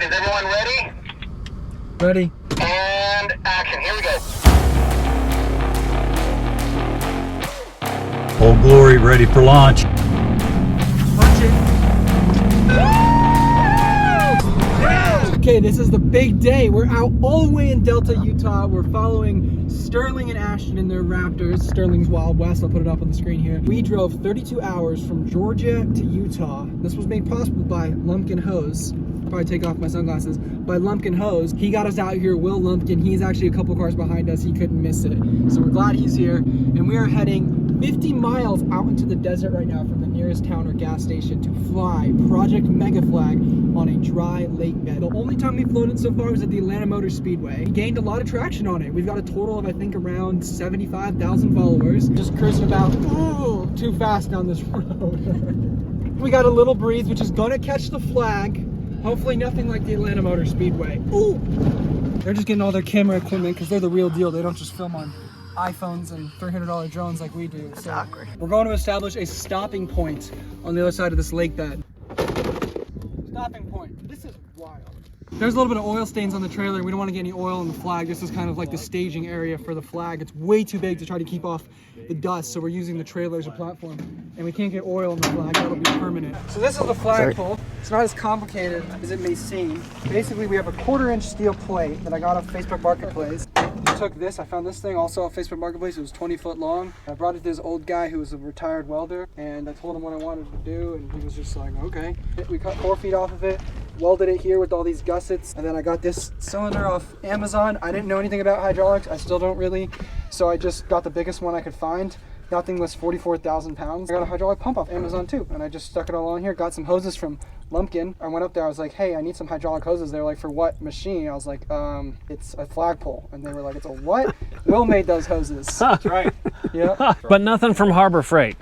Is everyone ready? Ready. And action. Here we go. Old Glory ready for launch. Punch it. Okay, this is the big day. We're out all the way in Delta, Utah. We're following Sterling and Ashton in their Raptors. Sterling's Wild West. I'll put it up on the screen here. We drove 32 hours from Georgia to Utah. This was made possible by Lumpkin Hose. Probably take off my sunglasses. By Lumpkin Hose. He got us out here, Will Lumpkin. He's actually a couple cars behind us. He couldn't miss it. So we're glad he's here. And we are heading 50 miles out into the desert right now from the nearest town or gas station to fly ProjectMegaFlag on a dry lake bed. The only time we've flown it so far was at the Atlanta Motor Speedway. We gained a lot of traction on it. We've got a total of, I think, around 75,000 followers. Just cruising about too fast down this road. We got a little breeze, which is gonna catch the flag. Hopefully nothing like the Atlanta Motor Speedway. Ooh! They're just getting all their camera equipment because they're the real deal. They don't just film on iPhones and $300 drones like we do. So we're going to establish a stopping point on the other side of this lake bed. Stopping point. This is wild. There's a little bit of oil stains on the trailer. We don't want to get any oil on the flag. This is kind of like the staging area for the flag. It's way too big to try to keep off the dust, so we're using the trailer as a platform. And we can't get oil on the flag. That'll be permanent. So this is the flagpole. It's not as complicated as it may seem. Basically, we have a 1/4-inch steel plate that I got off Facebook Marketplace. I took this. I found this thing also off Facebook Marketplace. It was 20 foot long. I brought it to this old guy who was a retired welder, and I told him what I wanted to do, and he was just like, okay. We cut 4 feet off of it, welded it here with all these gussets, and then I got this cylinder off Amazon. I didn't know anything about hydraulics. I still don't really, so I just got the biggest one I could find. That thing was 44,000 pounds. I got a hydraulic pump off Amazon too, and I just stuck it all on here. Got some hoses from Lumpkin. I went up there, I was like, hey, I need some hydraulic hoses. They were like, for what machine? I was like, it's a flagpole. And they were like, it's a what? Will made those hoses. That's right. Yeah. But nothing from Harbor Freight.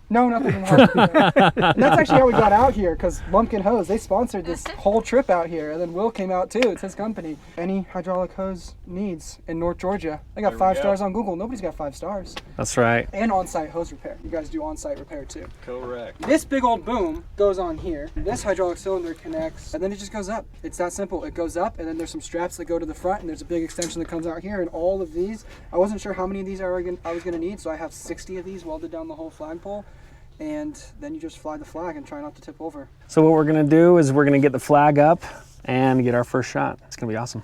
No, nothing from Harbor. And that's actually how we got out here, because Lumpkin Hose, they sponsored this whole trip out here, and then Will came out too. It's his company. Any hydraulic hose needs in North Georgia. They got 5 stars on Google. Nobody's got 5 stars. That's right. And on-site hose repair. You guys do on-site repair too. Correct. This big old boom goes on here. This hydraulic cylinder connects, and then it just goes up. It's that simple. It goes up, and then there's some straps that go to the front, and there's a big extension that comes out here, and all of these, I wasn't sure how many of these I was going to need, so I have 60 of these welded down the whole flagpole. And then you just fly the flag and try not to tip over. So what we're gonna do is we're gonna get the flag up and get our first shot. It's gonna be awesome.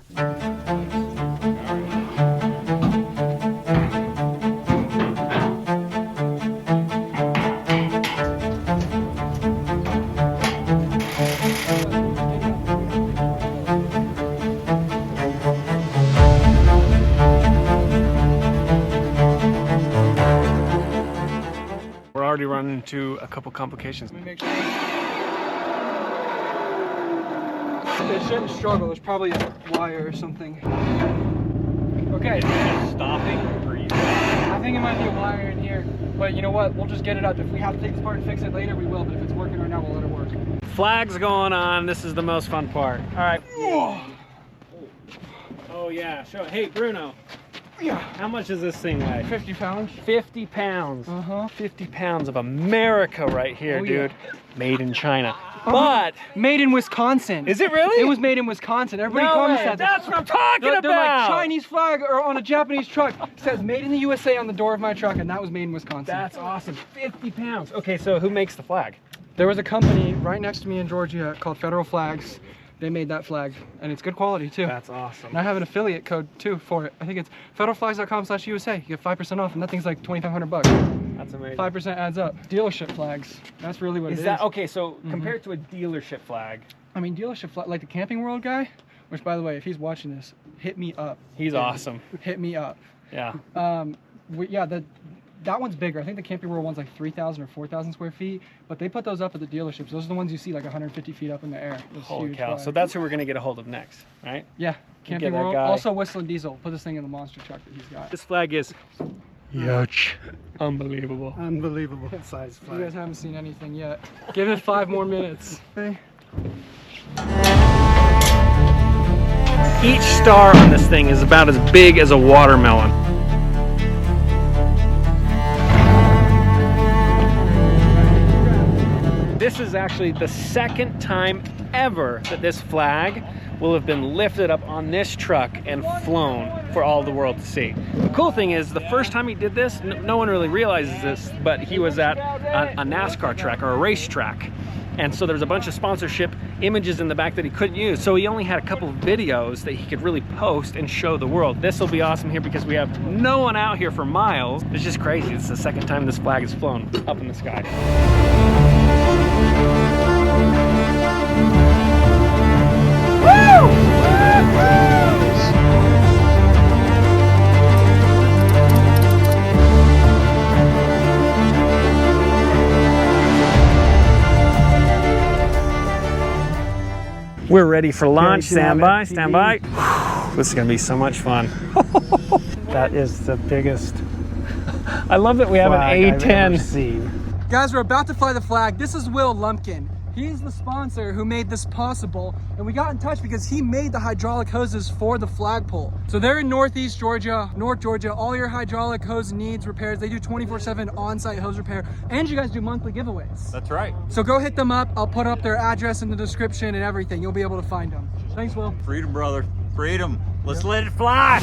Already run into a couple complications. Let me make sure. It shouldn't struggle. There's probably a wire or something. Okay. Is it stopping or you? I think it might be a wire in here. But you know what? We'll just get it up. If we have to take this apart and fix it later, we will. But if it's working right now, we'll let it work. Flag's going on. This is the most fun part. All right. Oh, Oh yeah. Show. Hey Bruno. yeah. How much does this thing weigh? 50 pounds. 50 pounds. 50 pounds of America right here, Oh, yeah. dude. Made in China. But made in Wisconsin. is it really? It was made in Wisconsin. Everybody No comments way. that. That's what I'm talking They're about. like Chinese flag or on a Japanese truck. It says made in the USA on the door of my truck, and that was made in Wisconsin. That's awesome. 50 pounds. Okay, so who makes the flag? There was a company right next to me in Georgia called Federal Flags. They made that flag, and it's good quality too. That's awesome. And I have an affiliate code too for it. I think it's federalflags.com/USA. You get 5% off, and that thing's like $2,500. That's amazing. 5% adds up. Dealership flags. That's really what it is. Is that okay? So compared to a dealership flag, I mean, dealership flag, like the Camping World guy. Which, by the way, if he's watching this, hit me up. he's awesome. Hit me up. Yeah. Yeah, that one's bigger. I think the Camping World one's like 3,000 or 4,000 square feet, but they put those up at the dealerships. Those are the ones you see like 150 feet up in the air. Those Holy huge cow! flags. So that's who we're gonna get a hold of next, right? Yeah, Camping get that World. guy. Also Whistling Diesel. Put this thing in the monster truck that he's got. This flag is huge. Unbelievable. Unbelievable size flag. You guys haven't seen anything yet. Give it 5 more minutes. Okay. Each star on this thing is about as big as a watermelon. This is actually the second time ever that this flag will have been lifted up on this truck and flown for all the world to see. The cool thing is, the first time he did this, no one really realizes this, but he was at a NASCAR track or a racetrack. And so there's a bunch of sponsorship images in the back that he couldn't use. So he only had a couple of videos that he could really post and show the world. This will be awesome here because we have no one out here for miles. It's just crazy. It's the second time this flag has flown up in the sky. We're ready for launch. Stand by, stand by. This is gonna be so much fun. That is the biggest I love that we have an flag I've ever A10. seen. Guys, we're about to fly the flag. This is Will Lumpkin. He's the sponsor who made this possible, and we got in touch because he made the hydraulic hoses for the flagpole. So they're in Northeast Georgia, North Georgia. All your hydraulic hose needs repairs. They do 24/7 on-site hose repair, and you guys do monthly giveaways. That's right. So go hit them up. I'll put up their address in the description and everything. You'll be able to find them. Thanks, Will. Freedom, brother. Freedom. Let's let it fly.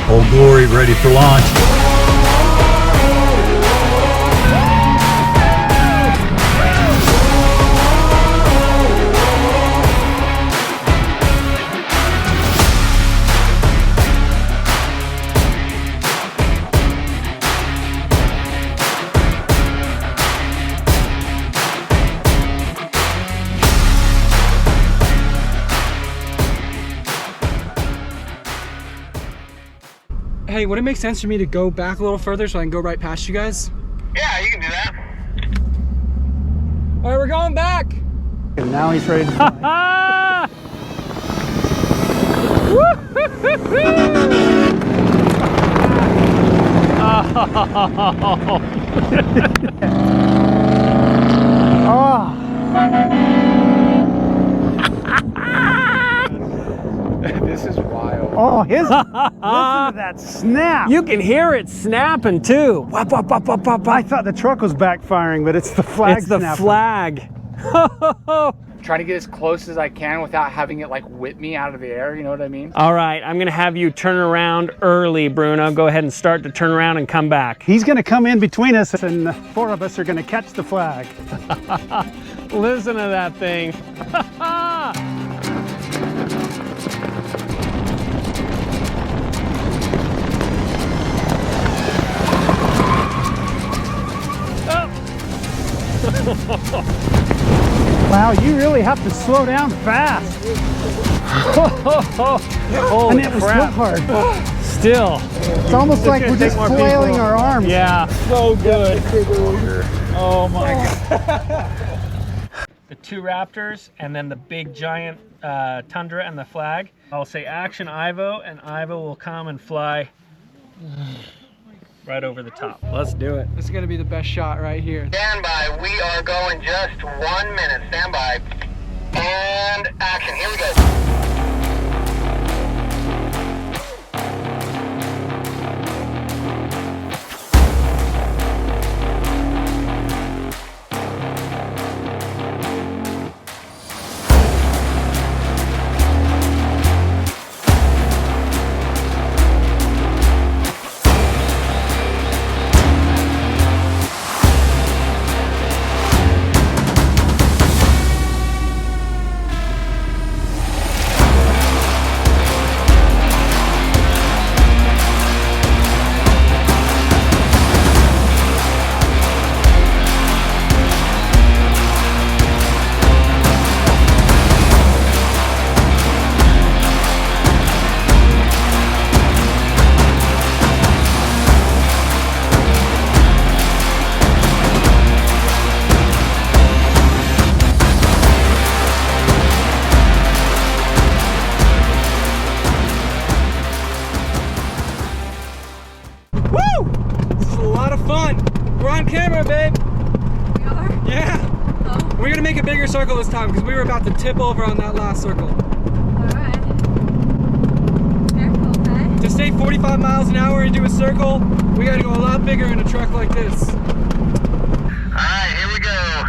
Old Glory ready for launch. Hey, would it make sense for me to go back a little further so I can go right past you guys? Yeah, you can do that. All right, we're going back. And now he's ready to fly. Oh. This is wild. Oh, his listen to that snap. You can hear it snapping too. Wop, wop, wop, wop, wop, I wop. thought the truck was backfiring, but it's the flag. It's the snapping. flag. Try to get as close as I can without having it like whip me out of the air, you know what I mean? All right, I'm gonna have you turn around early, Bruno. Go ahead and start to turn around and come back. He's going to come in between us, and the four of us are going to catch the flag. Listen to that thing. Wow, you really have to slow down fast. Holy And it was so crap. hard. Still. It's almost like we're just flailing our arms. Yeah. So good. Oh my God. The two Raptors and then the big giant Tundra and the flag. I'll say action Ivo, and Ivo will come and fly right over the top. Let's do it. This is gonna be the best shot right here. Stand by. We are going just 1 minute. Stand by. And action. Here we go. We're gonna make a bigger circle this time because we were about to tip over on that last circle. Alright. Careful, okay? To stay 45 miles an hour and do a circle, we gotta go a lot bigger in a truck like this. Alright, here we go.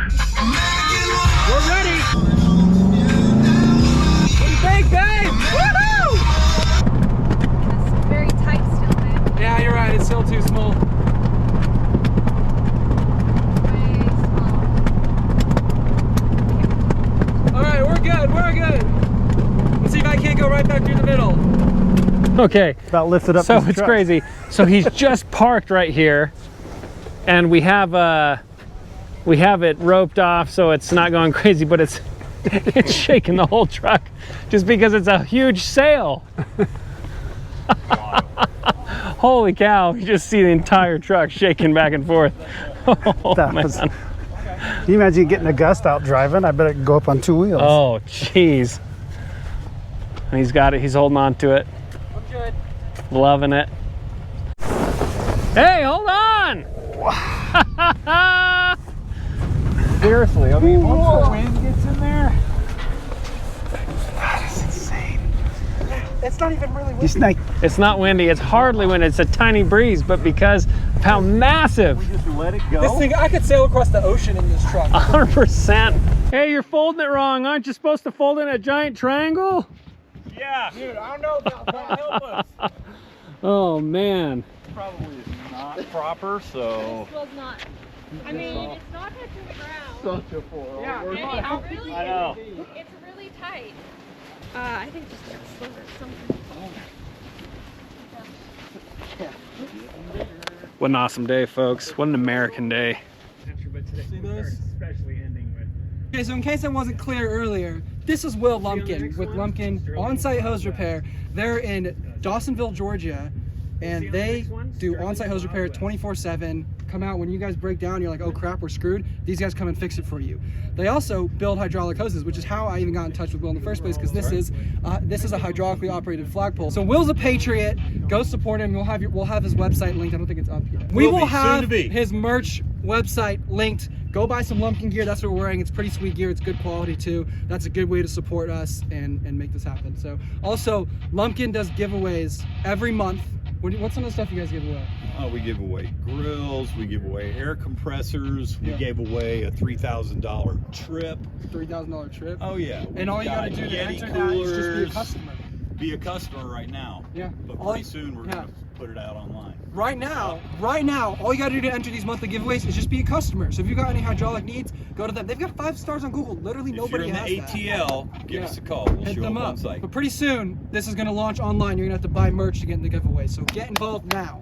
Okay. About lifted up. So this it's truck. crazy. So he's just parked right here, and we have it roped off so it's not going crazy, but it's shaking the whole truck just because it's a huge sail. Holy cow! You just see the entire truck shaking back and forth. Oh, That man. was- Can you imagine getting a gust out driving? I bet it can go up on 2 wheels. Oh, jeez. And he's got it. He's holding on to it. I'm good. Loving it. Hey, hold on! Seriously, I mean, once the wind gets in there, It's not even really You windy. snake. It's not windy. It's hardly windy. It's a tiny breeze, but because of how massive, Just let it go. This thing, I could sail across the ocean in this truck. 100%. Hey, you're folding it wrong. Aren't you supposed to fold in a giant triangle? Yeah. Dude, I don't know about that. Help us. Oh, man. Probably is not proper, so. This was not. I mean, it's not touching the ground. Such a poor. Yeah, It's really, I know. it's really tight. I think just get slower or something. What an awesome day, folks. What an American day. See this? Okay, so in case I wasn't clear earlier, this is Will Lumpkin with Lumpkin On-Site Hose Repair. They're in Dawsonville, Georgia, and they do on-site hose repair 24/7. Come out when you guys break down, you're like, oh crap, we're screwed. These guys come and fix it for you. They also build hydraulic hoses, which is how I even got in touch with Will in the first place, because this is a hydraulically operated flagpole. So Will's a patriot. Go support him. We'll have his website linked. I don't think it's up yet. We will have his merch website linked. Go buy some Lumpkin gear. That's what we're wearing. It's pretty sweet gear. It's good quality too. That's a good way to support us and make this happen. So also, Lumpkin does giveaways every month. What's some of the stuff you guys give away? We give away grills, we give away air compressors, we Yeah. gave away a $3,000 trip. $3,000 trip. Oh yeah. And all you We've gotta got do to Yeti enter that is just be a coolers. customer. Be a customer right now. Yeah. But All pretty soon we're gonna put it out online. Right now, all you gotta do to enter these monthly giveaways is just be a customer. So if you got any hydraulic needs, go to them. They've got 5 stars on Google. Literally nobody If you're has in the that. ATL, give Yeah. us a call. We'll Hit show them up on up. site. But pretty soon, this is gonna launch online. You're gonna have to buy merch to get in the giveaway. So get involved now.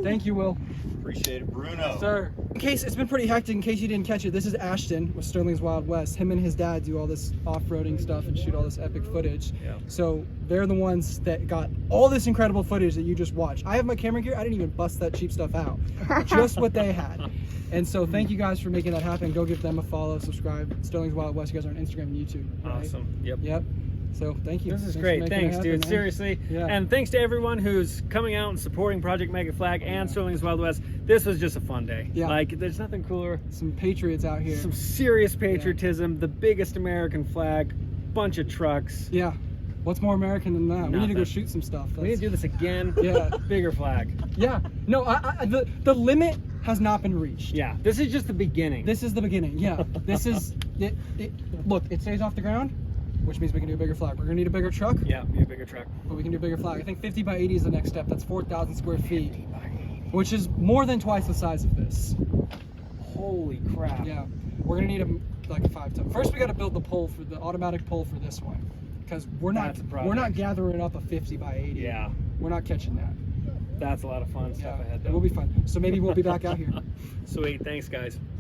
Thank you, Will. Appreciate it, Bruno. Sir. In case it's been pretty hectic, in case you didn't catch it, this is Ashton with Sterling's Wild West. Him and his dad do all this off-roading stuff and shoot all this epic footage. Yeah. So they're the ones that got all this incredible footage that you just watched. I have my camera gear. I didn't even bust that cheap stuff out. Just what they had. And so thank you guys for making that happen. Go give them a follow, subscribe. Sterling's Wild West. You guys are on Instagram and YouTube. Right? Awesome. Yep. Yep. So thank you. This is Thanks for great. making it Thanks, happen, dude. man. Seriously. Yeah. And thanks to everyone who's coming out and supporting Project MegaFlag and Sterling's Wild West. This was just a fun day. Yeah. Like, there's nothing cooler. Some patriots out here. Some serious patriotism, the biggest American flag, bunch of trucks. Yeah. What's more American than that? We need to go Nothing. shoot some stuff. We need to do this again. Yeah. Bigger flag. Yeah. No, the limit has not been reached. Yeah. This is just the beginning. This is the beginning. Yeah. This is it. Look, it stays off the ground, which means we can do a bigger flag. We're gonna need a bigger truck, Yeah, be a bigger truck. but we can do a bigger flag. I think 50 by 80 is the next step. That's 4,000 square feet, which is more than twice the size of this. Holy crap. Yeah. We're gonna need like a 5-ton. First, we got to build the pole for the automatic pole for this one, because we're not That's a project. gathering up a 50 by 80. Yeah. We're not catching that. That's a lot of fun stuff ahead, It though. will be fun. So maybe we'll be back out here. Sweet. Thanks, guys.